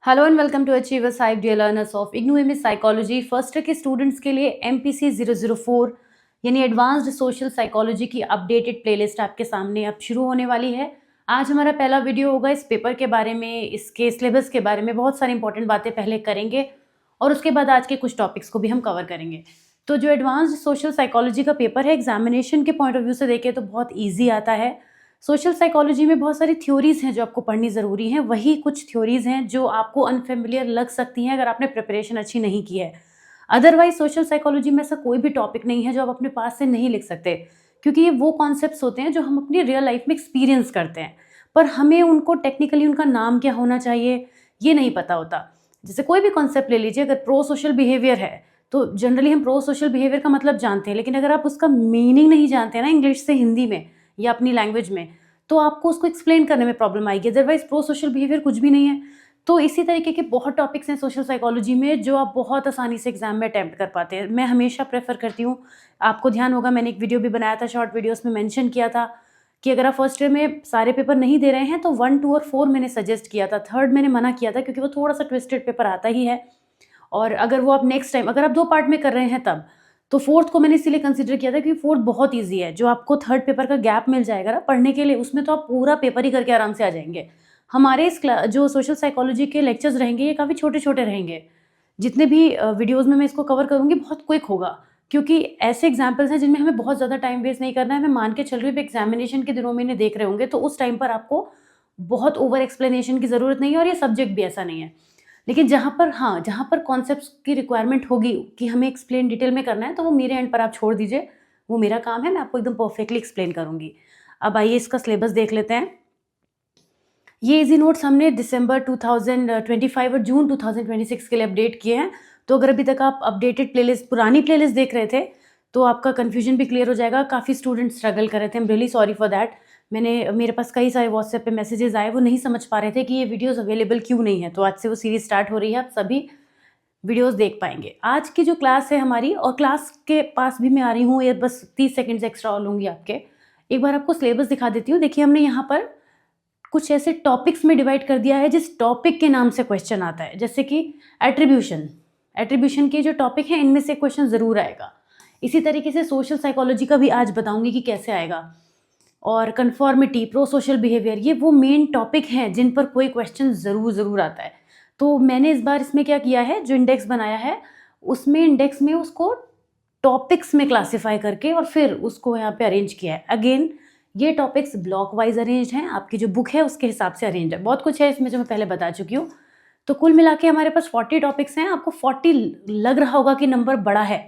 Hello and welcome to achievers 5 dear learners of IGNOU MS psychology first year के students के लिए MPC 004 यानी advanced social psychology की updated playlist आपके सामने अब शुरू होने वाली है। आज हमारा पहला वीडियो होगा इस पेपर के बारे में, इसके सिलेबस के बारे में। बहुत सारी इंपॉर्टेंट बातें पहले करेंगे और उसके बाद आज के कुछ टॉपिक्स को भी हम कवर करेंगे। तो जो एडवांस्ड सोशल साइकोलॉजी का पेपर है, एग्जामिनेशन के पॉइंट ऑफ व्यू से देखें तो बहुत ईजी आता है। सोशल साइकोलॉजी में बहुत सारी थ्योरीज हैं जो आपको पढ़नी ज़रूरी हैं। वही कुछ थ्योरीज हैं जो आपको अनफेमिलियर लग सकती हैं अगर आपने प्रिपरेशन अच्छी नहीं की है। अदरवाइज सोशल साइकोलॉजी में ऐसा कोई भी टॉपिक नहीं है जो आप अपने पास से नहीं लिख सकते, क्योंकि ये वो कॉन्सेप्ट्स होते हैं जो हम अपनी रियल लाइफ में एक्सपीरियंस करते हैं, पर हमें उनको टेक्निकली उनका नाम क्या होना चाहिए ये नहीं पता होता। जैसे कोई भी कॉन्सेप्ट ले लीजिए, अगर प्रो सोशल बिहेवियर है तो जनरली हम प्रो सोशल बिहेवियर का मतलब जानते हैं, लेकिन अगर आप उसका मीनिंग नहीं जानते हैं ना इंग्लिश से हिंदी में या अपनी लैंग्वेज में, तो आपको उसको एक्सप्लेन करने में प्रॉब्लम आएगी। अदरवाइज प्रो सोशल बिहेवियर कुछ भी नहीं है। तो इसी तरीके के बहुत टॉपिक्स हैं सोशल साइकोलॉजी में जो आप बहुत आसानी से एग्जाम में अटैम्प्ट कर पाते हैं। मैं हमेशा प्रेफर करती हूँ, आपको ध्यान होगा मैंने एक वीडियो भी बनाया था, शॉर्ट वीडियोस में मेंशन किया था कि अगर आप फर्स्ट ईयर में सारे पेपर नहीं दे रहे हैं तो 1, 2 और 4 मैंने सजेस्ट किया था। थर्ड मैंने मना किया था क्योंकि वो थोड़ा सा ट्विस्टेड पेपर आता ही है, और अगर वो आप नेक्स्ट टाइम अगर आप 2 पार्ट में कर रहे हैं तब, तो फोर्थ को मैंने इसीलिए कंसिडर किया था क्योंकि फोर्थ बहुत ईजी है। जो आपको थर्ड पेपर का गैप मिल जाएगा ना पढ़ने के लिए, उसमें तो आप पूरा पेपर ही करके आराम से आ जाएंगे। हमारे इस जो सोशल साइकोलॉजी के लेक्चर्स रहेंगे ये काफ़ी छोटे छोटे रहेंगे। जितने भी वीडियोज़ में मैं इसको कवर करूँगी बहुत क्विक होगा, क्योंकि ऐसे एग्जाम्पल्स हैं जिनमें हमें बहुत ज़्यादा टाइम वेस्ट नहीं करना है। मैं मान के चल रही हूँ एग्जामिनेशन के दिनों में इन्हें देख रहे होंगे तो उस टाइम पर आपको बहुत ओवर एक्सप्लेनेशन की ज़रूरत नहीं है, और ये सब्जेक्ट भी ऐसा नहीं है। लेकिन जहाँ पर कॉन्सेप्ट्स की रिक्वायरमेंट होगी कि हमें एक्सप्लेन डिटेल में करना है, तो वो मेरे एंड पर आप छोड़ दीजिए, वो मेरा काम है, मैं आपको एकदम परफेक्टली एक्सप्लेन करूँगी। अब आइए इसका सिलेबस देख लेते हैं। ये इजी नोट्स हमने दिसंबर 2025 और जून 2026 के लिए अपडेट किए हैं। तो अगर अभी तक आप अपडेटेड प्लेलिस्ट, पुरानी प्लेलिस्ट देख रहे थे तो आपका कन्फ्यूजन भी क्लियर हो जाएगा। काफ़ी स्टूडेंट्स स्ट्रगल कर रहे थे, I am really sorry for that. मेरे पास कई सारे व्हाट्सएप पे मैसेजेस आए, वो नहीं समझ पा रहे थे कि ये वीडियोस अवेलेबल क्यों नहीं है। तो आज से वो सीरीज स्टार्ट हो रही है, आप सभी वीडियोस देख पाएंगे। आज की जो क्लास है हमारी, और क्लास के पास भी मैं आ रही हूँ, ये बस 30 सेकंड्स एक्स्ट्रा और लूँगी आपके। एक बार आपको सिलेबस दिखा देती हूँ। देखिए हमने यहाँ पर कुछ ऐसे टॉपिक्स में डिवाइड कर दिया है जिस टॉपिक के नाम से क्वेश्चन आता है। जैसे कि एट्रीब्यूशन के जो टॉपिक हैं इनमें से क्वेश्चन ज़रूर आएगा। इसी तरीके से सोशल साइकोलॉजी का भी आज बताऊंगी कि कैसे आएगा। और कन्फॉर्मिटी, प्रो सोशल बिहेवियर, ये वो मेन टॉपिक हैं जिन पर कोई क्वेश्चन ज़रूर आता है। तो मैंने इस बार इसमें क्या किया है, जो इंडेक्स बनाया है उसमें इंडेक्स में उसको टॉपिक्स में क्लासीफाई करके और फिर उसको यहाँ पे अरेंज किया है। अगेन ये टॉपिक्स ब्लॉक वाइज अरेंज हैं, आपकी जो बुक है उसके हिसाब से अरेंज है। बहुत कुछ है इसमें जो मैं पहले बता चुकी हूँ। तो कुल मिला के हमारे पास 40 टॉपिक्स हैं। आपको 40 लग रहा होगा कि नंबर बड़ा है,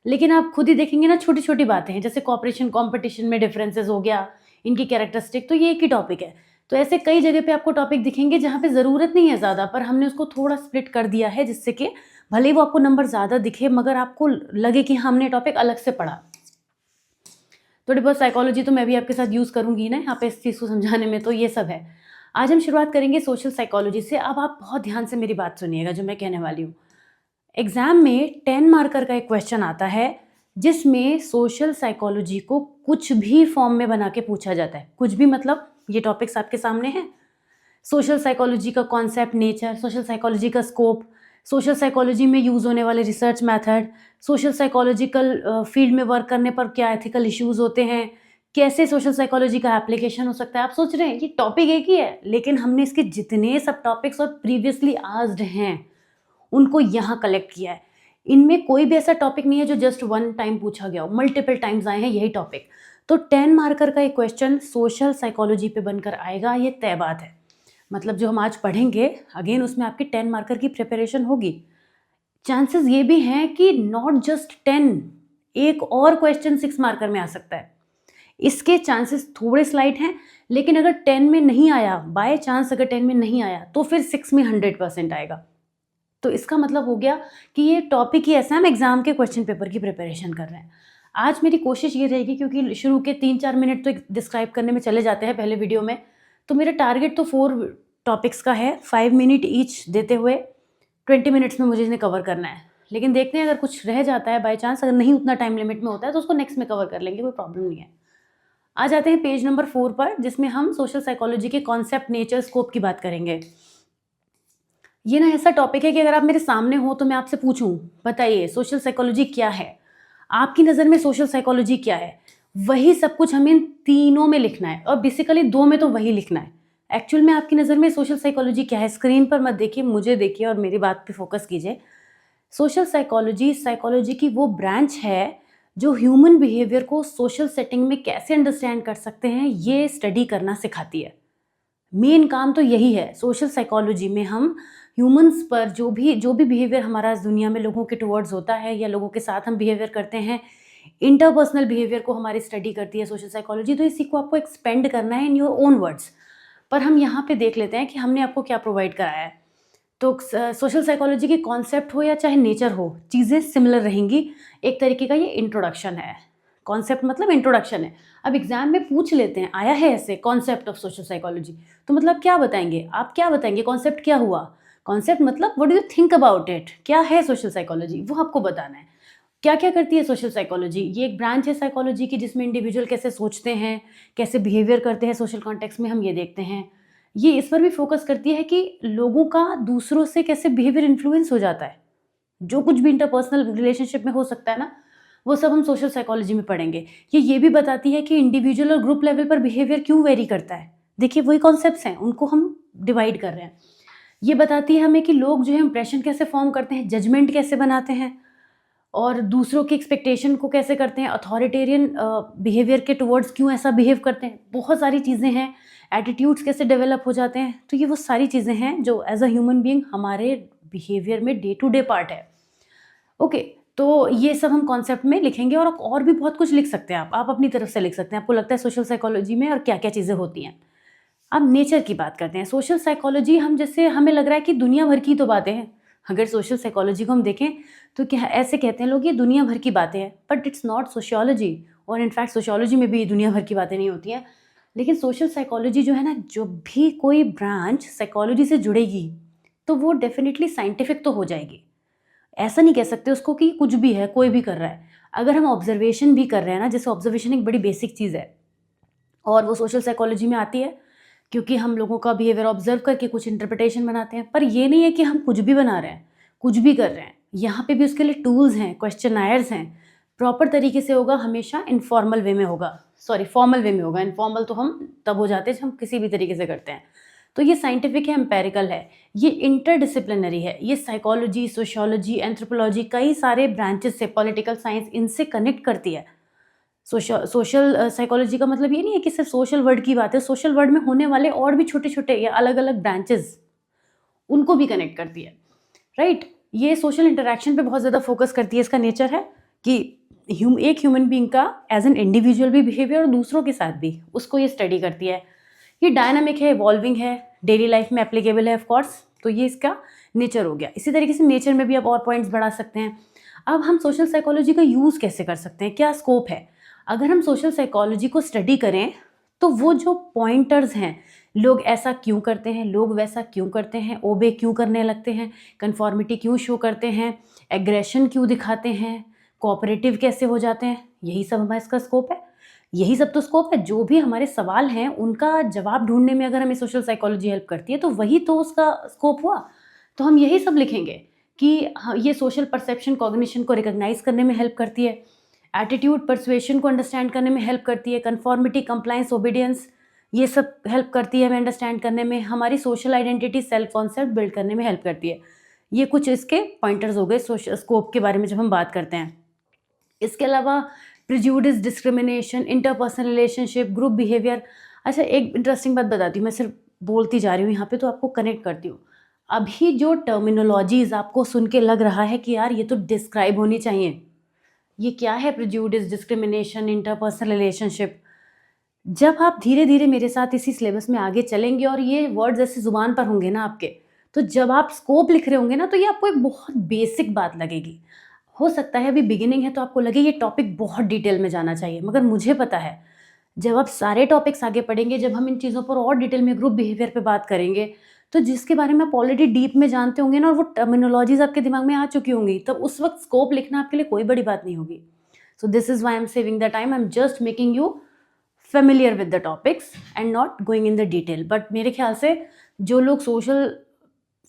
लेकिन आप खुद ही देखेंगे ना, छोटी छोटी बातें हैं। जैसे कॉपरेशन कॉम्पिटिशन में डिफरेंसेस हो गया, इनकी कैरेक्टरिस्टिक, तो ये एक ही टॉपिक है। तो ऐसे कई जगह पे आपको टॉपिक दिखेंगे जहाँ पे ज़रूरत नहीं है ज़्यादा, पर हमने उसको थोड़ा स्प्लिट कर दिया है जिससे कि भले ही वो आपको नंबर ज़्यादा दिखे मगर आपको लगे कि हमने टॉपिक अलग से पढ़ा। थोड़ी बहुत साइकोलॉजी तो मैं भी आपके साथ यूज़ करूँगी ना यहाँ पे इस चीज़ को समझाने में। तो ये सब है। आज हम शुरुआत करेंगे सोशल साइकोलॉजी से। अब आप बहुत ध्यान से मेरी बात सुनिएगा जो मैं कहने वाली हूँ। एग्ज़ाम में 10 मार्कर का एक क्वेश्चन आता है जिसमें सोशल साइकोलॉजी को कुछ भी फॉर्म में बना के पूछा जाता है। कुछ भी मतलब ये टॉपिक्स आपके सामने हैं। सोशल साइकोलॉजी का कॉन्सेप्ट, नेचर, सोशल साइकोलॉजी का स्कोप, सोशल साइकोलॉजी में यूज़ होने वाले research method, social psychological field में वर्क करने पर क्या एथिकल इश्यूज होते हैं, कैसे सोशल साइकोलॉजी का एप्लीकेशन हो सकता है। आप सोच रहे हैं ये टॉपिक एक ही है, लेकिन हमने इसके जितने सब टॉपिक्स और प्रीवियसली आस्क्ड हैं उनको यहाँ कलेक्ट किया है। इनमें कोई भी ऐसा टॉपिक नहीं है जो जस्ट वन टाइम पूछा गया हो, मल्टीपल टाइम्स आए हैं यही टॉपिक। तो 10 मार्कर का एक क्वेश्चन सोशल साइकोलॉजी पे बनकर आएगा, ये तय बात है। मतलब जो हम आज पढ़ेंगे अगेन उसमें आपकी 10 मार्कर की प्रिपरेशन होगी। चांसेस ये भी हैं कि नॉट जस्ट 10, एक और क्वेश्चन 6 मार्कर में आ सकता है। इसके चांसेस थोड़े स्लाइट हैं, लेकिन अगर 10 में नहीं आया, बाय चांस अगर 10 में नहीं आया तो फिर 6 में 100% आएगा। तो इसका मतलब हो गया कि ये टॉपिक ही ऐसा है, हम एग्जाम के क्वेश्चन पेपर की प्रिपरेशन कर रहे हैं। आज मेरी कोशिश ये रहेगी, क्योंकि शुरू के 3-4 मिनट तो डिस्क्राइब करने में चले जाते हैं पहले वीडियो में, तो मेरा टारगेट तो 4 टॉपिक्स का है, 5 मिनट ईच देते हुए 20 मिनट्स में मुझे इन्हें कवर करना है। लेकिन देखते हैं अगर कुछ रह जाता है बाई चांस, अगर नहीं उतना टाइम लिमिट में होता है तो उसको नेक्स्ट में कवर कर लेंगे, कोई प्रॉब्लम नहीं है। आ जाते हैं पेज नंबर 4 पर, जिसमें हम सोशल साइकोलॉजी के कॉन्सेप्ट, नेचर, स्कोप की बात करेंगे। ये ना ऐसा टॉपिक है कि अगर आप मेरे सामने हो तो मैं आपसे पूछूं, बताइए सोशल साइकोलॉजी क्या है, आपकी नज़र में सोशल साइकोलॉजी क्या है, वही सब कुछ हमें इन तीनों में लिखना है और बेसिकली दो में तो वही लिखना है। एक्चुअल में आपकी नज़र में सोशल साइकोलॉजी क्या है, स्क्रीन पर मत देखिए, मुझे देखिए और मेरी बात पे फोकस कीजिए। सोशल साइकोलॉजी साइकोलॉजी की वो ब्रांच है जो ह्यूमन बिहेवियर को सोशल सेटिंग में कैसे अंडरस्टैंड कर सकते हैं ये स्टडी करना सिखाती है। मेन काम तो यही है। सोशल साइकोलॉजी में हम ह्यूमंस पर जो भी बिहेवियर हमारा इस दुनिया में लोगों के टुवर्ड्स होता है या लोगों के साथ हम बिहेवियर करते हैं, इंटरपर्सनल बिहेवियर को हमारी स्टडी करती है सोशल साइकोलॉजी। तो इसी को आपको एक्सपेंड करना है इन योर ओन वर्ड्स। पर हम यहाँ पे देख लेते हैं कि हमने आपको क्या प्रोवाइड कराया है। तो सोशल साइकोलॉजी की कॉन्सेप्ट हो या चाहे नेचर हो, चीज़ें सिमिलर रहेंगी। एक तरीके का ये इंट्रोडक्शन है। कॉन्सेप्ट मतलब इंट्रोडक्शन है। अब एग्जाम में पूछ लेते हैं, आया है ऐसे कॉन्सेप्ट ऑफ सोशल साइकोलॉजी, तो मतलब क्या बताएंगे आप, क्या बताएंगे कॉन्सेप्ट क्या हुआ। कॉन्सेप्ट मतलब what do you think about it, क्या है सोशल साइकोलॉजी, वो आपको बताना है। क्या क्या करती है सोशल साइकोलॉजी। ये एक ब्रांच है साइकोलॉजी की जिसमें इंडिविजुअल कैसे सोचते हैं, कैसे बिहेवियर करते हैं सोशल कॉन्टेक्स्ट में, हम ये देखते हैं। ये इस पर भी फोकस करती है कि लोगों का दूसरों से कैसे बिहेवियर इन्फ्लुएंस हो जाता है। जो कुछ भी इंटरपर्सनल रिलेशनशिप में हो सकता है ना, वो सब हम सोशल साइकोलॉजी में पढ़ेंगे। ये भी बताती है कि इंडिविजुअल और ग्रुप लेवल पर बिहेवियर क्यों वेरी करता है। देखिए वही कॉन्सेप्ट्स हैं, उनको हम डिवाइड कर रहे हैं। ये बताती है हमें कि लोग जो है इंप्रेशन कैसे फॉर्म करते हैं, जजमेंट कैसे बनाते हैं और दूसरों की एक्सपेक्टेशन को कैसे करते हैं, अथॉरिटेरियन बिहेवियर के टुवर्ड्स क्यों ऐसा बिहेव करते हैं। बहुत सारी चीज़ें हैं, एटीट्यूड्स कैसे डेवलप हो जाते हैं। तो ये वो सारी चीज़ें हैं जो एज अ ह्यूमन बीइंग हमारे बिहेवियर में डे टू डे पार्ट है। ओके, तो ये सब हम कॉन्सेप्ट में लिखेंगे और भी बहुत कुछ लिख सकते हैं आप अपनी तरफ से लिख सकते हैं। आपको लगता है सोशल साइकोलॉजी में और क्या क्या चीज़ें होती हैं। अब नेचर की बात करते हैं। सोशल साइकोलॉजी हम जैसे हमें लग रहा है कि दुनिया भर की तो बातें हैं। अगर सोशल साइकोलॉजी को हम देखें तो क्या ऐसे कहते हैं लोग ये दुनिया भर की बातें हैं, बट इट्स नॉट सोशियोलॉजी। और इनफैक्ट सोशियोलॉजी में भी दुनिया भर की बातें नहीं होती हैं। लेकिन सोशल साइकोलॉजी जो है ना, जो भी कोई ब्रांच साइकोलॉजी से जुड़ेगी तो वो डेफिनेटली साइंटिफिक तो हो जाएगी। ऐसा नहीं कह सकते उसको कि कुछ भी है, कोई भी कर रहा है। अगर हम ऑब्जर्वेशन भी कर रहे हैं ना, जैसे ऑब्जर्वेशन एक बड़ी बेसिक चीज़ है और वो सोशल साइकोलॉजी में आती है, क्योंकि हम लोगों का बिहेवियर ऑब्जर्व करके कुछ इंटरप्रिटेशन बनाते हैं। पर ये नहीं है कि हम कुछ भी बना रहे हैं, कुछ भी कर रहे हैं। यहाँ पे भी उसके लिए टूल्स हैं, क्वेश्चनायर्स हैं। प्रॉपर तरीके से होगा, हमेशा इनफॉर्मल वे में होगा, सॉरी फॉर्मल वे में होगा। इनफॉर्मल तो हम तब हो जाते हैं जब हम किसी भी तरीके से करते हैं। तो ये साइंटिफिक है, एम्पेरिकल है, ये इंटरडिसिप्लिनरी है। ये साइकोलॉजी, सोशियोलॉजी, एंथ्रोपोलॉजी, कई सारे ब्रांचेस से, पॉलिटिकल साइंस, इनसे कनेक्ट करती है। सोशल साइकोलॉजी का मतलब ये नहीं है कि सिर्फ सोशल वर्ड की बात है। सोशल वर्ड में होने वाले और भी छोटे छोटे या अलग अलग ब्रांचेस, उनको भी कनेक्ट करती है, राइट। ये सोशल इंटरेक्शन पे बहुत ज़्यादा फोकस करती है। इसका नेचर है कि एक ह्यूमन बीइंग का एज एन इंडिविजुअल भी बिहेवियर और दूसरों के साथ भी, उसको ये स्टडी करती है। ये डायनामिक है, इवॉल्विंग है, डेली लाइफ में एप्लीकेबल है ऑफ कोर्स। तो ये इसका नेचर हो गया। इसी तरीके से नेचर में भी आप और पॉइंट्स बढ़ा सकते हैं। अब हम सोशल साइकोलॉजी का यूज़ कैसे कर सकते हैं, क्या स्कोप है। अगर हम सोशल साइकोलॉजी को स्टडी करें तो वो जो पॉइंटर्स हैं, लोग ऐसा क्यों करते हैं, लोग वैसा क्यों करते हैं, ओबे क्यों करने लगते हैं, कन्फॉर्मिटी क्यों शो करते हैं, एग्रेशन क्यों दिखाते हैं, कोऑपरेटिव कैसे हो जाते हैं, यही सब हमारा इसका स्कोप है। यही सब तो स्कोप है। जो भी हमारे सवाल हैं उनका जवाब ढूंढने में अगर हमें सोशल साइकोलॉजी हेल्प करती है तो वही तो उसका स्कोप हुआ। तो हम यही सब लिखेंगे कि ये सोशल परसेप्शन, कॉग्निशन को रिकॉग्नाइज करने में हेल्प करती है, एटीट्यूड, परसुएशन को अंडरस्टैंड करने में हेल्प करती है, कन्फॉर्मिटी, कंप्लायंस, ओबीडियंस, ये सब हेल्प करती है हमें अंडरस्टैंड करने में, हमारी social identity, self concept build करने में हेल्प करती है। ये कुछ इसके पॉइंटर्स हो गए सोशल स्कोप के बारे में जब हम बात करते हैं। इसके अलावा prejudice, discrimination, interpersonal relationship, group behaviour. अच्छा, एक इंटरेस्टिंग बात बताती हूँ, मैं सिर्फ बोलती जा रही हूँ यहाँ पे तो आपको कनेक्ट करती हूँ। अभी जो टर्मिनोलॉजीज आपको सुन के लग रहा है कि यार ये तो डिस्क्राइब होनी चाहिए, ये क्या है प्रिजुडिस, डिस्क्रिमिनेशन, इंटरपर्सनल रिलेशनशिप। जब आप धीरे धीरे मेरे साथ इसी सिलेबस में आगे चलेंगे और ये वर्ड्स ऐसे ज़ुबान पर होंगे ना आपके, तो जब आप स्कोप लिख रहे होंगे ना तो ये आपको एक बहुत बेसिक बात लगेगी। हो सकता है अभी बिगिनिंग है तो आपको लगे ये टॉपिक बहुत डिटेल में जाना चाहिए, मगर मुझे पता है जब आप सारे टॉपिक्स आगे पढ़ेंगे, जब हम इन चीज़ों पर और डिटेल में ग्रुप बिहेवियर पे बात करेंगे, तो जिसके बारे में आप ऑलरेडी डीप में जानते होंगे ना और वो टर्मिनोलॉजीज आपके दिमाग में आ चुकी होंगी, तब उस वक्त स्कोप लिखना आपके लिए कोई बड़ी बात नहीं होगी। So this is why I am saving the time, I am just making you familiar with the topics and not going in the detail। But मेरे ख्याल से जो लोग सोशल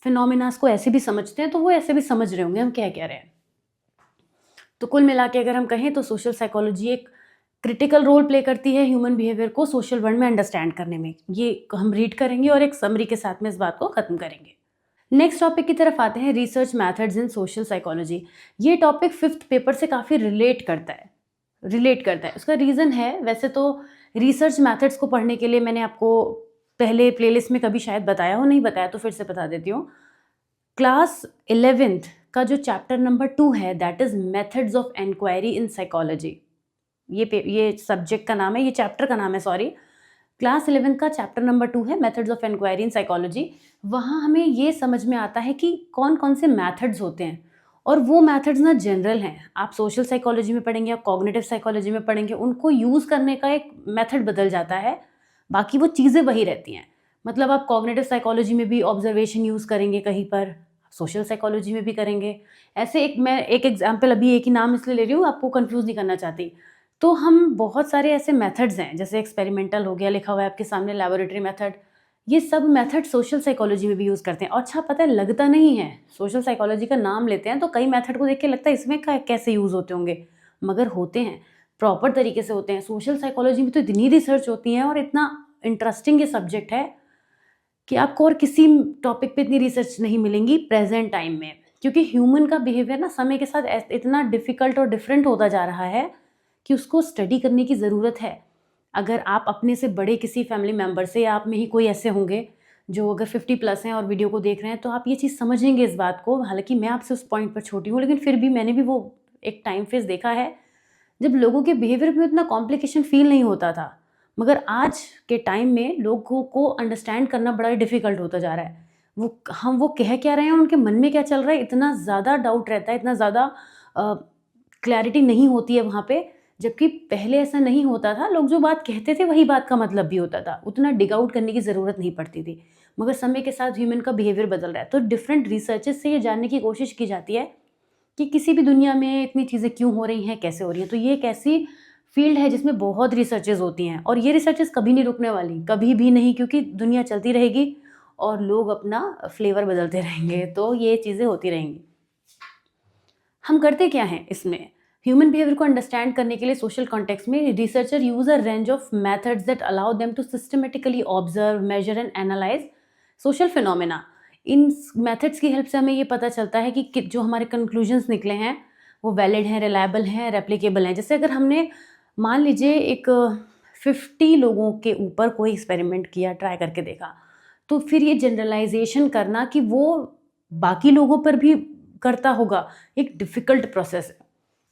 फिनोमिनास को ऐसे भी समझते हैं, तो वो ऐसे भी समझ रहे होंगे हम क्या कह रहे हैं। तो कुल मिला के अगर हम कहें तो सोशल साइकोलॉजी एक क्रिटिकल रोल प्ले करती है ह्यूमन बिहेवियर को सोशल वर्ल्ड में अंडरस्टैंड करने में। ये हम रीड करेंगे और एक समरी के साथ में इस बात को ख़त्म करेंगे। नेक्स्ट टॉपिक की तरफ आते हैं, रिसर्च मैथड्स इन सोशल साइकोलॉजी। ये टॉपिक 5th पेपर से काफ़ी रिलेट करता है। उसका रीज़न है, वैसे तो रिसर्च मैथड्स को पढ़ने के लिए मैंने आपको पहले प्लेलिस्ट में कभी शायद बताया हो, नहीं बताया तो फिर से बता देती हूँ। क्लास 11th का जो चैप्टर नंबर 2 है, that is methods of enquiry in psychology. ये सब्जेक्ट का नाम है, ये चैप्टर का नाम है, सॉरी। क्लास 11 का चैप्टर नंबर 2 है, methods of enquiry in psychology. वहाँ हमें ये समझ में आता है कि कौन कौन से मैथड्स होते हैं, और वो मैथड्स ना जनरल हैं। आप सोशल साइकोलॉजी में पढ़ेंगे या कॉग्निटिव साइकोलॉजी में पढ़ेंगे, उनको यूज़ करने का एक मेथड बदल जाता है, बाकी वो चीज़ें वही रहती हैं। मतलब आप कॉग्निटिव साइकोलॉजी में भी ऑब्जर्वेशन यूज़ करेंगे कहीं पर, सोशल साइकोलॉजी में भी करेंगे। ऐसे मैं एक एग्जाम्पल, अभी एक ही नाम इसलिए ले रही हूँ, आपको कंफ्यूज नहीं करना चाहती। तो हम बहुत सारे ऐसे मेथड्स हैं, जैसे एक्सपेरिमेंटल हो गया, लिखा हुआ है आपके सामने लैबोरेटरी मेथड, ये सब मेथड सोशल साइकोलॉजी में भी यूज़ करते हैं। और अच्छा, पता है, लगता नहीं है, सोशल साइकोलॉजी का नाम लेते हैं तो कई मेथड को देख के लगता है इसमें कैसे यूज़ होते होंगे, मगर होते हैं, प्रॉपर तरीके से होते हैं। सोशल साइकोलॉजी में तो इतनी रिसर्च होती है और इतना इंटरेस्टिंग ये सब्जेक्ट है कि आपको और किसी टॉपिक पे इतनी रिसर्च नहीं मिलेंगी प्रेजेंट टाइम में, क्योंकि ह्यूमन का बिहेवियर ना समय के साथ इतना डिफ़िकल्ट और डिफरेंट होता जा रहा है कि उसको स्टडी करने की ज़रूरत है। अगर आप अपने से बड़े किसी फैमिली मेम्बर से, या आप में ही कोई ऐसे होंगे जो अगर 50+ हैं और वीडियो को देख रहे हैं, तो आप ये चीज़ समझेंगे इस बात को। हालांकि मैं आपसे उस पॉइंट पर छोटी हूँ, लेकिन फिर भी मैंने भी वो एक टाइम फेज देखा है जब लोगों के बिहेवियर में इतना कॉम्प्लिकेशन फील नहीं होता था, मगर आज के टाइम में लोगों को अंडरस्टैंड करना बड़ा डिफ़िकल्ट होता जा रहा है। वो कह क्या रहे हैं, उनके मन में क्या चल रहा है, इतना ज़्यादा डाउट रहता है, इतना ज़्यादा क्लैरिटी नहीं होती है वहाँ पे। जबकि पहले ऐसा नहीं होता था, लोग जो बात कहते थे वही बात का मतलब भी होता था, उतना डिग आउट करने की ज़रूरत नहीं पड़ती थी। मगर समय के साथ ह्यूमन का बिहेवियर बदल रहा है, तो डिफरेंट रिसर्चेस से ये जानने की कोशिश की जाती है कि किसी भी दुनिया में इतनी चीज़ें क्यों हो रही हैं, कैसे हो रही हैं। तो ये एक ऐसी फील्ड है जिसमें बहुत रिसर्चेस होती हैं, और ये रिसर्चेस कभी नहीं रुकने वाली, कभी भी नहीं, क्योंकि दुनिया चलती रहेगी और लोग अपना फ्लेवर बदलते रहेंगे, तो ये चीज़ें होती रहेंगी। हम करते क्या हैं इसमें, ह्यूमन बिहेवियर को अंडरस्टैंड करने के लिए सोशल कॉन्टेक्स्ट में researcher use a range of methods that allow them to systematically observe, measure and analyse social phenomena. इन मेथड्स की हेल्प से हमें ये पता चलता है कि जो हमारे कंक्लूजन्स निकले हैं वो वैलिड हैं, रिलायबल हैं, रेप्लिकेबल हैं। जैसे अगर हमने मान लीजिए एक 50 लोगों के ऊपर कोई एक्सपेरिमेंट किया, ट्राई करके देखा, तो फिर ये जनरलाइजेशन करना कि वो बाकी लोगों पर भी करता होगा, एक डिफ़िकल्ट प्रोसेस है,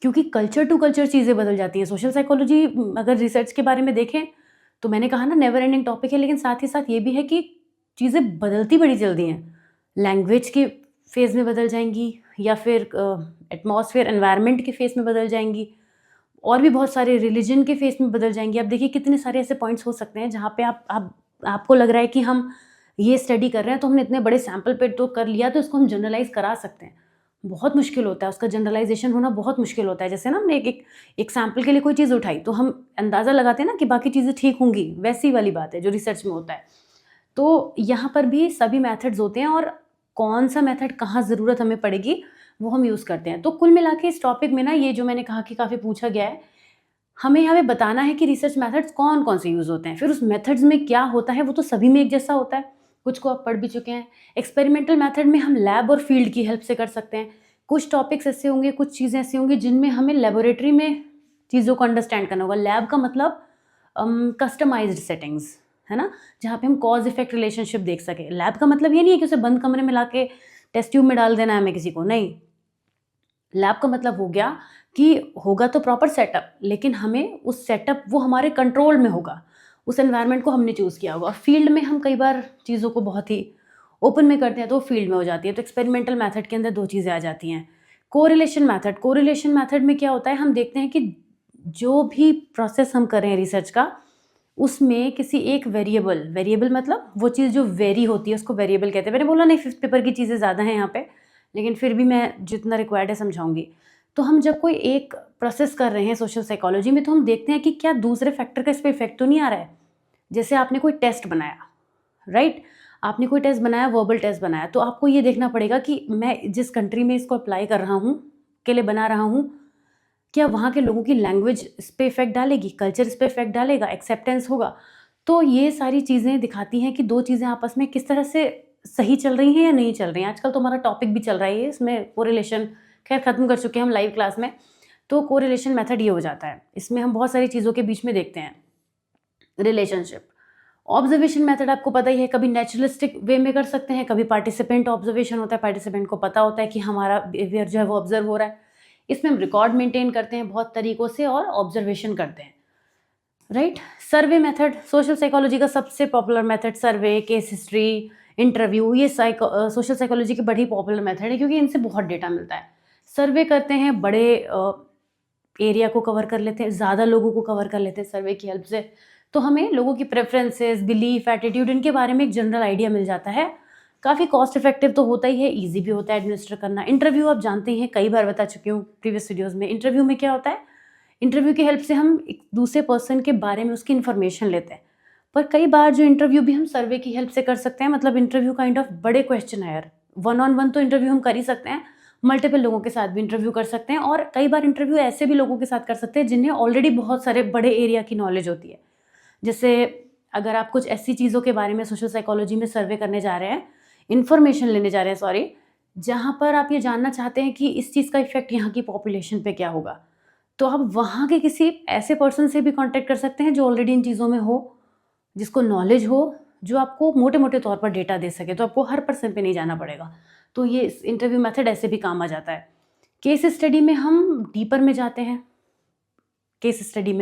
क्योंकि कल्चर टू कल्चर चीज़ें बदल जाती हैं। सोशल साइकोलॉजी अगर रिसर्च के बारे में देखें तो मैंने कहा ना, नेवर एंडिंग टॉपिक है, लेकिन साथ ही साथ ये भी है कि चीज़ें बदलती बड़ी जल्दी हैं। लैंग्वेज के फेज़ में बदल जाएंगी, या फिर एटमॉस्फेयर एनवायरनमेंट के फेज़ में बदल जाएंगी, और भी बहुत सारे रिलीजन के फेस में बदल जाएंगी। आप देखिए कितने सारे ऐसे पॉइंट्स हो सकते हैं जहाँ पे आपको लग रहा है कि हम ये स्टडी कर रहे हैं तो हमने इतने बड़े सैम्पल पे तो कर लिया, तो इसको हम जनरलाइज करा सकते हैं। बहुत मुश्किल होता है, उसका जनरलाइजेशन होना बहुत मुश्किल होता है। जैसे ना हमने एक सैम्पल के लिए कोई चीज़ उठाई तो हम अंदाज़ा लगाते हैं ना कि बाकी चीज़ें ठीक होंगी, वैसी वाली बात है जो रिसर्च में होता है। तो यहाँ पर भी सभी मेथड्स होते हैं, और कौन सा मेथड कहाँ ज़रूरत हमें पड़ेगी वो हम यूज़ करते हैं। तो कुल मिला के इस टॉपिक में ना, ये जो मैंने कहा कि काफ़ी पूछा गया है, हमें बताना है कि रिसर्च मेथड्स कौन कौन से यूज़ होते हैं। फिर उस मेथड्स में क्या होता है वो तो सभी में एक जैसा होता है, कुछ को आप पढ़ भी चुके हैं। एक्सपेरिमेंटल मेथड में हम लैब और फील्ड की हेल्प से कर सकते हैं। कुछ टॉपिक्स ऐसे होंगे, कुछ चीज़ें ऐसी होंगी जिनमें हमें लेबोरेटरी में चीज़ों को अंडरस्टैंड करना होगा। लैब का मतलब कस्टमाइज्ड सेटिंग्स, है ना, जहाँ पे हम कॉज इफेक्ट रिलेशनशिप देख सकें। लैब का मतलब ये नहीं है कि उसे बंद कमरे में ला के टेस्ट ट्यूब में डाल देना है हमें किसी को, नहीं। लैब का मतलब हो गया कि होगा तो प्रॉपर सेटअप, लेकिन हमें उस सेटअप, वो हमारे कंट्रोल में होगा, उस एनवायरनमेंट को हमने चूज़ किया होगा। फील्ड में हम कई बार चीज़ों को बहुत ही ओपन में करते हैं तो फील्ड में हो जाती है। तो एक्सपेरिमेंटल मेथड के अंदर दो चीज़ें आ जाती हैं। कोरिलेशन मेथड में क्या होता है, हम देखते हैं कि जो भी प्रोसेस हम कर रहे हैं रिसर्च का, उसमें किसी एक वेरिएबल मतलब वो चीज़ जो वेरी होती है उसको वेरिएबल कहते हैं। मैंने बोला नहीं, 5th पेपर की चीज़ें ज़्यादा हैं यहाँ पे, लेकिन फिर भी मैं जितना रिक्वायर्ड है समझाऊंगी। तो हम जब कोई एक प्रोसेस कर रहे हैं सोशल साइकोलॉजी में, तो हम देखते हैं कि क्या दूसरे फैक्टर का इस पर इफेक्ट तो नहीं आ रहा है। जैसे आपने कोई टेस्ट बनाया, राइट, आपने कोई टेस्ट बनाया, वर्बल टेस्ट बनाया, तो आपको ये देखना पड़ेगा कि मैं जिस कंट्री में इसको अप्लाई कर रहा हूँ, के लिए बना रहा हूँ, क्या वहाँ के लोगों की लैंग्वेज इस पे इफ़ेक्ट डालेगी, कल्चर इस पे इफ़ेक्ट डालेगा, एक्सेप्टेंस होगा। तो ये सारी चीज़ें दिखाती हैं कि 2 चीज़ें आपस में किस तरह से सही चल रही हैं या नहीं चल रही हैं। आजकल तो हमारा टॉपिक भी चल रहा है ये, इसमें कोरिलेशन खैर ख़त्म कर चुके हैं हम लाइव क्लास में। तो कोरिलेशन मेथड ये हो जाता है। इसमें हम बहुत सारी चीज़ों के बीच में देखते हैं रिलेशनशिप। ऑब्जर्वेशन मेथड आपको पता ही है, कभी नेचुरलिस्टिक वे में कर सकते हैं, कभी पार्टिसिपेंट ऑब्जर्वेशन होता है। पार्टिसिपेंट को पता होता है कि हमारा बिहेवियर जो है वो ऑब्जर्व हो रहा है। इसमें हम रिकॉर्ड मेंटेन करते हैं बहुत तरीकों से और ऑब्जर्वेशन करते हैं, right. Survey method social psychology का सबसे पॉपुलर मेथड, सर्वे, केस हिस्ट्री, इंटरव्यू, ये सोशल साइकोलॉजी की बड़ी पॉपुलर मेथड है क्योंकि इनसे बहुत डेटा मिलता है। सर्वे करते हैं, बड़े एरिया को कवर कर लेते हैं, ज़्यादा लोगों को कवर कर लेते हैं सर्वे की हेल्प से। तो हमें लोगों की प्रेफरेंसेस, बिलीफ, एटीट्यूड, इनके बारे में एक जनरल आइडिया मिल जाता है। काफ़ी कॉस्ट इफेक्टिव तो होता ही है, ईजी भी होता है एडमिनिस्टर करना। इंटरव्यू आप जानते ही हैं, कई बार बता चुकी हूँ प्रीवियस वीडियोज़ में। इंटरव्यू में क्या होता है, इंटरव्यू की हेल्प से हम एक दूसरे पर्सन के बारे में उसकी इन्फॉर्मेशन लेते हैं। पर कई बार जो इंटरव्यू भी हम सर्वे की हेल्प से कर सकते हैं, मतलब इंटरव्यू काइंड ऑफ बड़े क्वेश्चन है यार। 1-on-1 तो इंटरव्यू हम कर ही सकते हैं, मल्टीपल लोगों के साथ भी इंटरव्यू कर सकते हैं, और कई बार इंटरव्यू ऐसे भी लोगों के साथ कर सकते हैं जिन्हें ऑलरेडी बहुत सारे बड़े एरिया की नॉलेज होती है। जैसे अगर आप कुछ ऐसी चीज़ों के बारे में सोशल साइकोलॉजी में सर्वे करने जा रहे हैं, इन्फॉर्मेशन लेने जा रहे हैं, सॉरी, जहाँ पर आप ये जानना चाहते हैं कि इस चीज़ का इफेक्ट यहाँ की पॉपुलेशन पे क्या होगा, तो आप वहाँ के किसी ऐसे पर्सन से भी कांटेक्ट कर सकते हैं जो ऑलरेडी इन चीज़ों में हो, जिसको नॉलेज हो, जो आपको मोटे-मोटे तौर पर डेटा दे सके। तो आपको हर पर्सन पे नहीं जाना पड़ेगा। तो ये इंटरव्यू मेथड ऐसे भी काम आ जाता है। केस स्टडी में हम डीपर में जाते हैं। केस स्टडी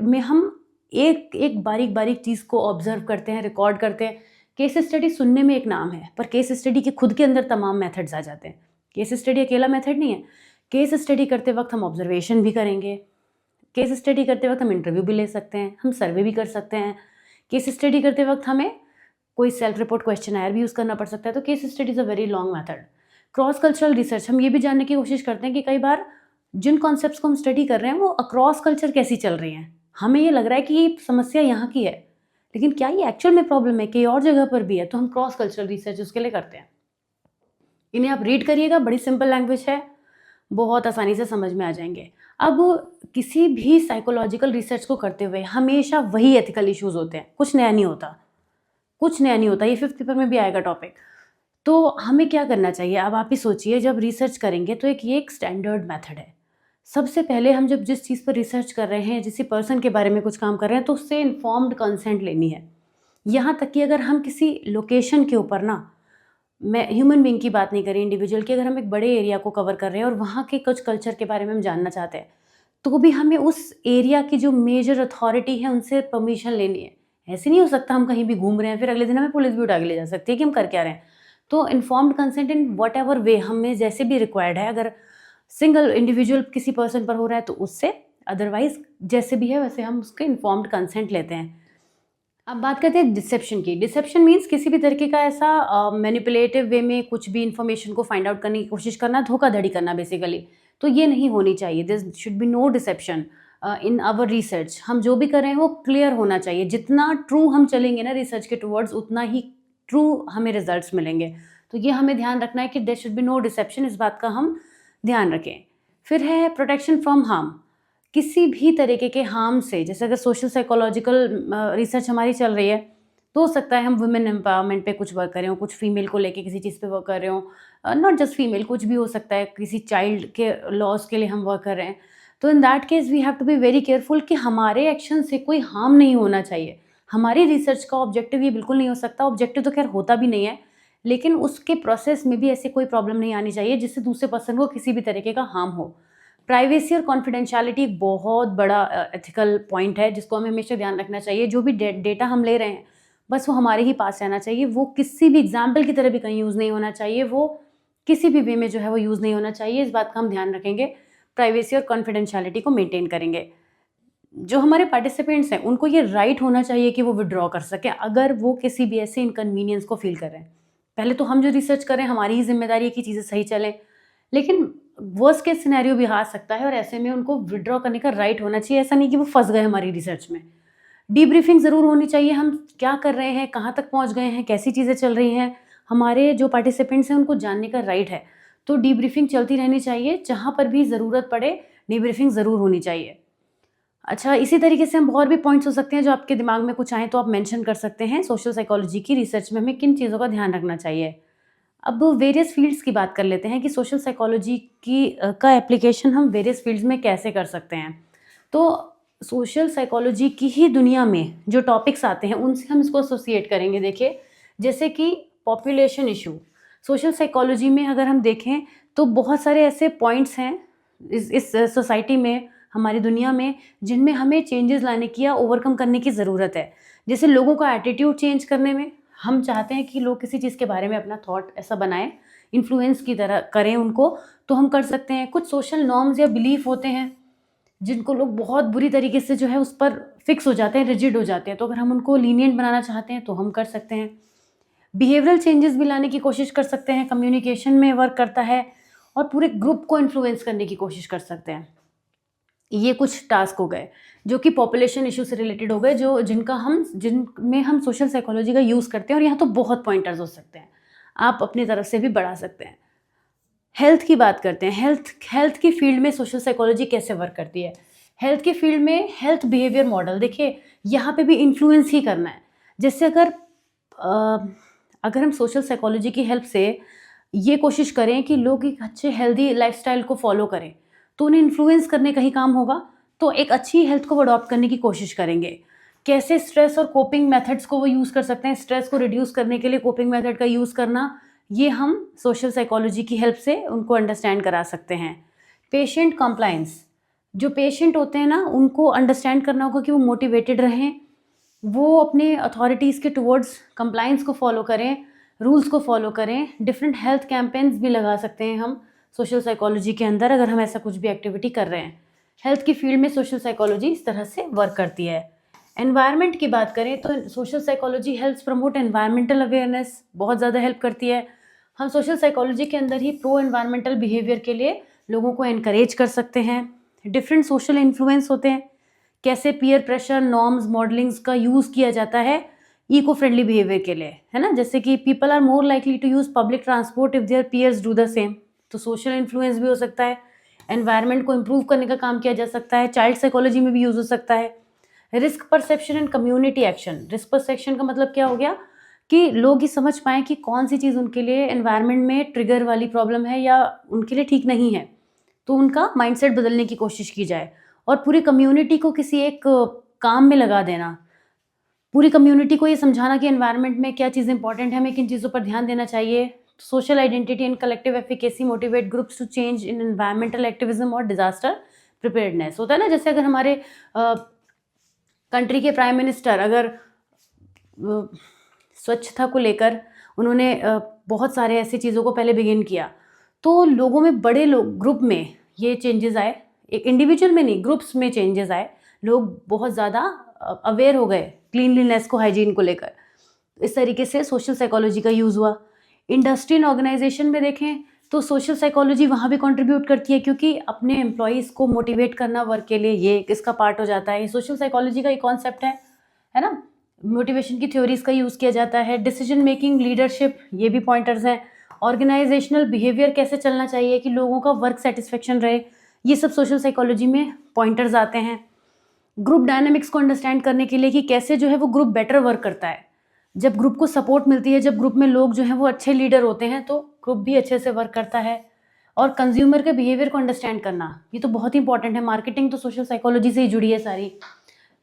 में हम एक बारीक-बारीक चीज़ को ऑब्ज़र्व करते हैं, रिकॉर्ड करते हैं। केस स्टडी सुनने में एक नाम है, पर केस स्टडी के खुद के अंदर तमाम मेथड्स आ जाते हैं। केस स्टडी अकेला मेथड नहीं है। केस स्टडी करते वक्त हम ऑब्जर्वेशन भी करेंगे, केस स्टडी करते वक्त हम इंटरव्यू भी ले सकते हैं, हम सर्वे भी कर सकते हैं। केस स्टडी करते वक्त हमें कोई सेल्फ रिपोर्ट क्वेश्चनायर भी यूज़ करना पड़ सकता है। तो case study is a very long method. Cross cultural research, हम ये भी जानने की कोशिश करते हैं कि कई बार जिन कॉन्सेप्ट्स को हम स्टडी कर रहे हैं वो अक्रॉस कल्चर कैसी चल रही हैं। हमें ये लग रहा है कि ये समस्या यहाँ की है, लेकिन क्या ये एक्चुअल में प्रॉब्लम है कहीं और जगह पर भी है, तो हम क्रॉस कल्चरल रिसर्च उसके लिए करते हैं। इन्हें आप रीड करिएगा, बड़ी सिंपल लैंग्वेज है, बहुत आसानी से समझ में आ जाएंगे। अब किसी भी साइकोलॉजिकल रिसर्च को करते हुए हमेशा वही एथिकल इश्यूज होते हैं, कुछ नया नहीं होता, ये 5th पेपर में भी आएगा टॉपिक। तो हमें क्या करना चाहिए, अब आप ही सोचिए, जब रिसर्च करेंगे तो एक स्टैंडर्ड मेथड है। सबसे पहले हम जब जिस चीज़ पर रिसर्च कर रहे हैं, जिस पर्सन के बारे में कुछ काम कर रहे हैं, तो उससे इन्फॉर्म्ड कंसेंट लेनी है। यहाँ तक कि अगर हम किसी लोकेशन के ऊपर ना, मैं ह्यूमन बीइंग की बात नहीं करी, इंडिविजुअल की, अगर हम एक बड़े एरिया को कवर कर रहे हैं और वहाँ के कुछ कल्चर के बारे में हम जानना चाहते हैं, तो भी हमें उस एरिया की जो मेजर अथॉरिटी है उनसे परमिशन लेनी है। ऐसे नहीं हो सकता हम कहीं भी घूम रहे हैं फिर अगले दिन हमें पुलिस भी उठा के ले जा सकती है कि हम कर क्या रहे हैं। तो informed consent in what ever वे हमें जैसे भी रिक्वायर्ड है, अगर सिंगल इंडिविजुअल किसी पर्सन पर हो रहा है तो उससे, अदरवाइज जैसे भी है वैसे हम उसके इन्फॉर्म्ड कंसेंट लेते हैं। अब बात करते हैं डिसेप्शन की। डिसेप्शन मीन्स किसी भी तरीके का ऐसा मैनिपुलेटिव वे में कुछ भी इन्फॉर्मेशन को फाइंड आउट करने की कोशिश करना, धोखाधड़ी करना बेसिकली। तो ये नहीं होनी चाहिए, this should be no deception in our research. हम जो भी कर रहे हैं वो क्लियर होना चाहिए। जितना ट्रू हम चलेंगे ना रिसर्च के टूवर्ड्स, उतना ही ट्रू हमें रिजल्ट्स मिलेंगे। तो ये हमें ध्यान रखना है कि there should be no deception, इस बात का हम ध्यान रखें। फिर है प्रोटेक्शन फ्रॉम हार्म, किसी भी तरीके के हार्म से। जैसे अगर सोशल साइकोलॉजिकल रिसर्च हमारी चल रही है तो हो सकता है हम वुमेन एम्पावरमेंट पे कुछ वर्क कर रहे हो, कुछ फीमेल को लेके किसी चीज़ पे वर्क कर रहे हो, नॉट जस्ट फीमेल, कुछ भी हो सकता है, किसी चाइल्ड के लॉज के लिए हम वर्क कर रहे हैं। तो in that case we have to be very careful कि हमारे एक्शन से कोई हार्म नहीं होना चाहिए। हमारी रिसर्च का ऑब्जेक्टिव ये बिल्कुल नहीं हो सकता, ऑब्जेक्टिव तो खैर होता भी नहीं है, लेकिन उसके प्रोसेस में भी ऐसी कोई प्रॉब्लम नहीं आनी चाहिए जिससे दूसरे पर्सन को किसी भी तरीके का हार्म हो। प्राइवेसी और कॉन्फिडेंशियलिटी एक बहुत बड़ा एथिकल पॉइंट है जिसको हमें हमेशा ध्यान रखना चाहिए। जो भी डेटा हम ले रहे हैं बस वो हमारे ही पास रहना चाहिए, वो किसी भी एग्जाम्पल की तरह भी कहीं यूज़ नहीं होना चाहिए, वो किसी भी वे में जो है वो यूज़ नहीं होना चाहिए। इस बात का हम ध्यान रखेंगे, प्राइवेसी और कॉन्फिडेंशियलिटी को मेंटेन करेंगे। जो हमारे पार्टिसिपेंट्स हैं उनको ये राइट होना चाहिए कि वो विड्रॉ कर सकें अगर वो किसी भी ऐसे इनकन्वीनियंस को फील कर रहे हैं। पहले तो हम जो रिसर्च करें हमारी ही जिम्मेदारी है कि चीज़ें सही चलें, लेकिन वर्स्ट केस सिनेरियो भी आ सकता है और ऐसे में उनको विड्रॉ करने का राइट होना चाहिए। ऐसा नहीं कि वो फंस गए हमारी रिसर्च में। डीब्रीफिंग ज़रूर होनी चाहिए, हम क्या कर रहे हैं, कहाँ तक पहुँच गए हैं, कैसी चीज़ें चल रही हैं, हमारे जो पार्टिसिपेंट्स हैं उनको जानने का राइट है। तो डीब्रीफिंग चलती रहनी चाहिए, जहाँ पर भी ज़रूरत पड़े डीब्रीफिंग ज़रूर होनी चाहिए। अच्छा, इसी तरीके से हम और भी पॉइंट्स हो सकते हैं जो आपके दिमाग में कुछ आएँ तो आप मेंशन कर सकते हैं, सोशल साइकोलॉजी की रिसर्च में हमें किन चीज़ों का ध्यान रखना चाहिए। अब वेरियस फील्ड्स की बात कर लेते हैं कि सोशल साइकोलॉजी की का एप्लीकेशन हम वेरियस फील्ड्स में कैसे कर सकते हैं। तो सोशल साइकोलॉजी की ही दुनिया में जो टॉपिक्स आते हैं उनसे हम इसको एसोसिएट करेंगे। देखिए, जैसे कि पॉपुलेशन इशू, सोशल साइकोलॉजी में अगर हम देखें तो बहुत सारे ऐसे पॉइंट्स हैं इस सोसाइटी में, हमारी दुनिया में, जिनमें हमें चेंजेस लाने की या ओवरकम करने की ज़रूरत है। जैसे लोगों का एटीट्यूड चेंज करने में, हम चाहते हैं कि लोग किसी चीज़ के बारे में अपना थॉट ऐसा बनाएं, इन्फ्लुएंस की तरह करें उनको, तो हम कर सकते हैं। कुछ सोशल नॉर्म्स या बिलीफ होते हैं जिनको लोग बहुत बुरी तरीके से जो है उस पर फिक्स हो जाते हैं, रिजिड हो जाते हैं, तो अगर हम उनको लीनियंट बनाना चाहते हैं तो हम कर सकते हैं। बिहेवियरल चेंजेस भी लाने की कोशिश कर सकते हैं, कम्युनिकेशन में वर्क करता है, और पूरे ग्रुप को इन्फ्लुएंस करने की कोशिश कर सकते हैं। ये कुछ टास्क हो गए जो कि पॉपुलेशन इशू से रिलेटेड हो गए, जो जिनमें हम सोशल साइकोलॉजी का यूज़ करते हैं, और यहाँ तो बहुत पॉइंटर्स हो सकते हैं, आप अपनी तरफ से भी बढ़ा सकते हैं। हेल्थ की बात करते हैं। हेल्थ की फील्ड में सोशल साइकोलॉजी कैसे वर्क करती है। हेल्थ की फील्ड में हेल्थ बिहेवियर मॉडल, देखिए यहाँ पे भी इन्फ्लुएंस ही करना है। जैसे अगर हम सोशल साइकोलॉजी की हेल्प से ये कोशिश करें कि लोग एक अच्छे हेल्दी लाइफस्टाइल को फॉलो करें, तो उन्हें इन्फ्लुएंस करने का ही काम होगा, तो एक अच्छी हेल्थ को वो अडॉप्ट करने की कोशिश करेंगे। कैसे स्ट्रेस और कोपिंग मेथड्स को वो यूज़ कर सकते हैं, स्ट्रेस को रिड्यूस करने के लिए कोपिंग मेथड का यूज़ करना, ये हम सोशल साइकोलॉजी की हेल्प से उनको अंडरस्टैंड करा सकते हैं। पेशेंट कंप्लायंस, जो पेशेंट होते हैं ना, उनको अंडरस्टैंड करना होगा कि वो मोटिवेटेड रहें, वो अपने अथॉरिटीज़ के टुवर्ड्स कंप्लायंस को फॉलो करें, रूल्स को फॉलो करें। डिफरेंट हेल्थ कैंपेन्स भी लगा सकते हैं हम सोशल साइकोलॉजी के अंदर, अगर हम ऐसा कुछ भी एक्टिविटी कर रहे हैं। हेल्थ की फील्ड में सोशल साइकोलॉजी इस तरह से वर्क करती है। एनवायरनमेंट की बात करें तो social psychology helps promote environmental awareness, बहुत ज़्यादा हेल्प करती है। हम सोशल साइकोलॉजी के अंदर ही प्रो एनवायरमेंटल बिहेवियर के लिए लोगों को एनकरेज कर सकते हैं। डिफरेंट सोशल इन्फ्लुएंस होते हैं, कैसे पीयर प्रेशर, नॉर्म्स, मॉडलिंग्स का यूज़ किया जाता है इको फ्रेंडली बिहेवियर के लिए, है ना। जैसे कि people are more likely to use public transport if there peers do the same, तो सोशल इन्फ्लुएंस भी हो सकता है। एनवायरनमेंट को इम्प्रूव करने का काम किया जा सकता है, चाइल्ड साइकोलॉजी में भी यूज़ हो सकता है। Risk perception and community action, risk perception का मतलब क्या हो गया कि लोग ये समझ पाएँ कि कौन सी चीज़ उनके लिए एनवायरनमेंट में ट्रिगर वाली प्रॉब्लम है या उनके लिए ठीक नहीं है, तो उनका माइंडसेट बदलने की कोशिश की जाए। और पूरी कम्युनिटी को किसी एक काम में लगा देना, पूरी कम्युनिटी को ये समझाना कि एनवायरनमेंट में क्या चीज़ इंपॉर्टेंट है, हमें किन चीज़ों पर ध्यान देना चाहिए। Social identity and collective efficacy motivate groups to change in environmental activism और डिजास्टर प्रिपेयर्डनेस, होता है ना। जैसे अगर हमारे कंट्री के प्राइम मिनिस्टर अगर स्वच्छता को लेकर उन्होंने बहुत सारे ऐसी चीज़ों को पहले बिगिन किया, तो लोगों में, बड़े लोग ग्रुप में ये चेंजेस आए, एक इंडिविजुअल में नहीं, ग्रुप्स में चेंजेस आए, लोग बहुत ज़्यादा अवेयर हो गए क्लीनलीनेस को, हाइजीन को लेकर। इस तरीके से सोशल साइकोलॉजी का यूज़ हुआ। इंडस्ट्री एंड ऑर्गेनाइजेशन में देखें तो सोशल साइकोलॉजी वहाँ भी कंट्रीब्यूट करती है, क्योंकि अपने एम्प्लॉयज़ को मोटिवेट करना वर्क के लिए, ये इसका पार्ट हो जाता है। ये सोशल साइकोलॉजी का एक कॉन्सेप्ट है ना। मोटिवेशन की थ्योरीज का यूज़ किया जाता है। डिसीजन मेकिंग, लीडरशिप, ये भी पॉइंटर्स हैं। ऑर्गेनाइजेशनल बिहेवियर कैसे चलना चाहिए कि लोगों का वर्क सेटिस्फेक्शन रहे, ये सब सोशल साइकोलॉजी में पॉइंटर्स आते हैं। ग्रुप डायनामिक्स को अंडरस्टैंड करने के लिए कि कैसे जो है वो ग्रुप बेटर वर्क करता है, जब ग्रुप को सपोर्ट मिलती है, जब ग्रुप में लोग जो हैं वो अच्छे लीडर होते हैं, तो ग्रुप भी अच्छे से वर्क करता है। और कंज्यूमर के बिहेवियर को अंडरस्टैंड करना, ये तो बहुत इंपॉर्टेंट है। मार्केटिंग तो सोशल साइकोलॉजी से ही जुड़ी है सारी,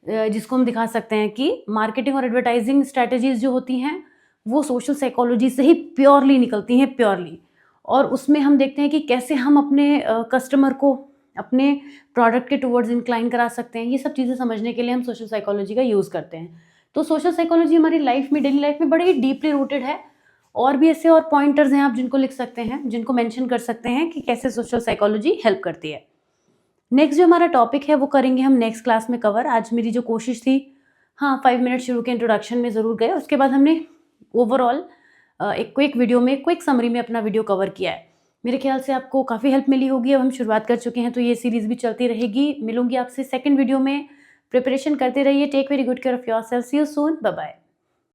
जिसको हम दिखा सकते हैं कि मार्केटिंग और एडवर्टाइजिंग स्ट्रैटेजीज जो होती हैं वो सोशल साइकोलॉजी से ही प्योरली निकलती हैं, प्योरली। और उसमें हम देखते हैं कि कैसे हम अपने कस्टमर को अपने प्रोडक्ट के टुवर्ड्स इंक्लाइन करा सकते हैं। ये सब चीज़ें समझने के लिए हम सोशल साइकोलॉजी का यूज़ करते हैं। तो सोशल साइकोलॉजी हमारी लाइफ में, डेली लाइफ में बड़े ही डीपली रूटेड है। और भी ऐसे और पॉइंटर्स हैं आप जिनको लिख सकते हैं, जिनको मेंशन कर सकते हैं कि कैसे सोशल साइकोलॉजी हेल्प करती है। नेक्स्ट जो हमारा टॉपिक है वो करेंगे हम नेक्स्ट क्लास में कवर। आज मेरी जो कोशिश थी, हाँ 5 मिनट शुरू के इंट्रोडक्शन में ज़रूर गए, उसके बाद हमने ओवरऑल एक क्विक वीडियो में, क्विक समरी में अपना वीडियो कवर किया है। मेरे ख्याल से आपको काफ़ी हेल्प मिली होगी। अब हम शुरुआत कर चुके हैं तो ये सीरीज़ भी चलती रहेगी। मिलूंगी आपसे सेकंड वीडियो में, प्रिपरेशन करते रहिए। Take very good care of yourself. See you soon. Bye bye.